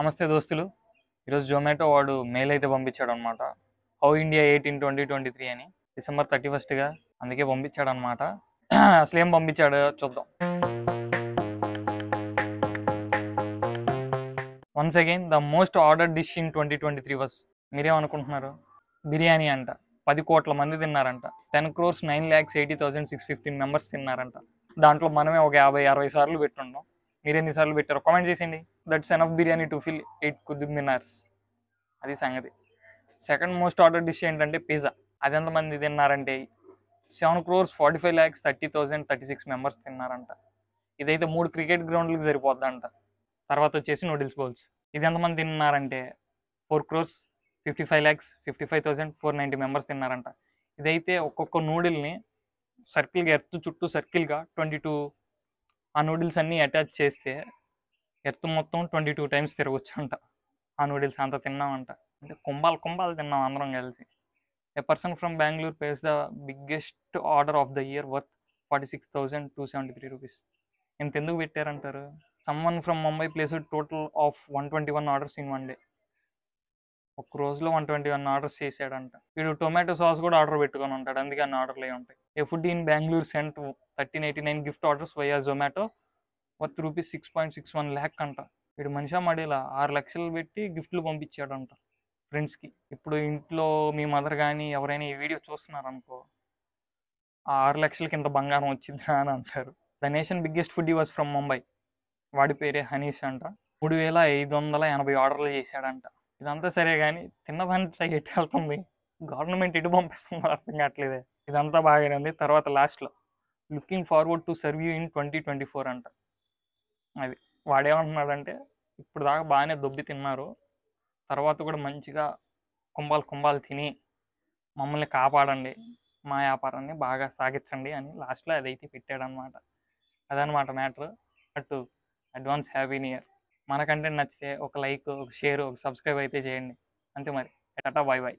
నమస్తే దోస్తులు. ఈరోజు జొమాటో వాడు మెయిల్ అయితే పంపించాడు అనమాట. హౌ ఇండియా 18-2023 అని December 31గా అందుకే పంపించాడు అనమాట. అసలు ఏం పంపించాడో చూద్దాం. Once again the most ordered dish in 2023 was, మీరేమనుకుంటున్నారు? బిర్యానీ అంట. 10 కోట్ల మంది తిన్నారంట. 10,09,80,615 మెంబర్స్ తిన్నారంట. దాంట్లో మనమే ఒక 50-60 సార్లు పెట్టుంటాం. మీరు ఎన్నిసార్లు పెట్టారో కామెంట్ చేసేయండి. That's enough biryani to fill 8 Qutub Minars. అది సంగతి. సెకండ్ మోస్ట్ ఆర్డర్ డిష్ ఏంటంటే పిజ్జా. అది ఎంతమంది తిన్నారంటే 7,45,30,36 మెంబర్స్ తిన్నారంట. ఇదైతే 3 క్రికెట్ గ్రౌండ్లకు సరిపోద్దంట. తర్వాత వచ్చేసి నూడిల్స్ బౌల్స్. ఇది ఎంతమంది తిన్నారంటే 4,55,55,490 మెంబర్స్ తిన్నారంట. ఇదైతే ఒక్కొక్క నూడిల్ని సర్కిల్గా ఎర్త్ చుట్టూ సర్కిల్గా 22 ఆ నూడిల్స్ అన్నీ అటాచ్ చేస్తే ఎర్త్ మొత్తం 22 టైమ్స్ తిరగొచ్చు అంట. ఆ నూడిల్స్ అంత తిన్నామంట. అంటే కుంభాలు తిన్నాం అందరం కలిసి. A person from Bengaluru pays the biggest order of the year worth 46,273 rupees. ఇంత ఎందుకు పెట్టారంటారు? Someone from Mumbai places total of 121 orders in one day. ఒక రోజులో 121 ఆర్డర్స్ చేశాడంట. వీడు టొమాటో సాస్ కూడా ఆర్డర్ పెట్టుకొని ఉంటాడు, అందుకే అన్ని ఆర్డర్లు అయి ఉంటాయి. A food in Bengaluru sent 1389 gift orders via Zomato worth rupees 6.61 lakh అంట. వీడు మనిషా మడిలా 6 లక్షలు పెట్టి గిఫ్ట్లు పంపించాడంట ఫ్రెండ్స్కి. ఇప్పుడు ఇంట్లో మీ మదర్ కానీ ఎవరైనా ఈ వీడియో చూస్తున్నారనుకో, ఆ 6 లక్షలకి ఇంత బంగారం వచ్చిందా అని అంటారు. The nation biggest food was from Mumbai. వాడి పేరే హనీష్ అంట. 3,580 ఆర్డర్లు చేశాడంట. ఇదంతా సరే కానీ తిన్నదంతా ఎటు వెళ్తుంది, గవర్నమెంట్ ఎటు పంపిస్తుందో అర్థం కావట్లేదే. ఇదంతా బాగానే ఉంది. తర్వాత లాస్ట్లో looking forward to serve you in 2024 అంట. అది వాడేమంటున్నాడంటే, ఇప్పుడు దాకా బాగానే దొబ్బి తిన్నారు, తర్వాత కూడా మంచిగా కుంభాలు తిని మమ్మల్ని కాపాడండి, మా వ్యాపారాన్ని బాగా సాగించండి అని లాస్ట్లో అదైతే పెట్టాడనమాట. అదనమాట మ్యాటర్. అటు అడ్వాన్స్ హ్యాపీ న్యూ ఇయర్. మన కంటెంట్ నచ్చితే ఒక లైక్, ఒక షేర్, ఒక సబ్స్క్రైబ్ అయితే చేయండి. అంతే మరి. Tata, bye bye.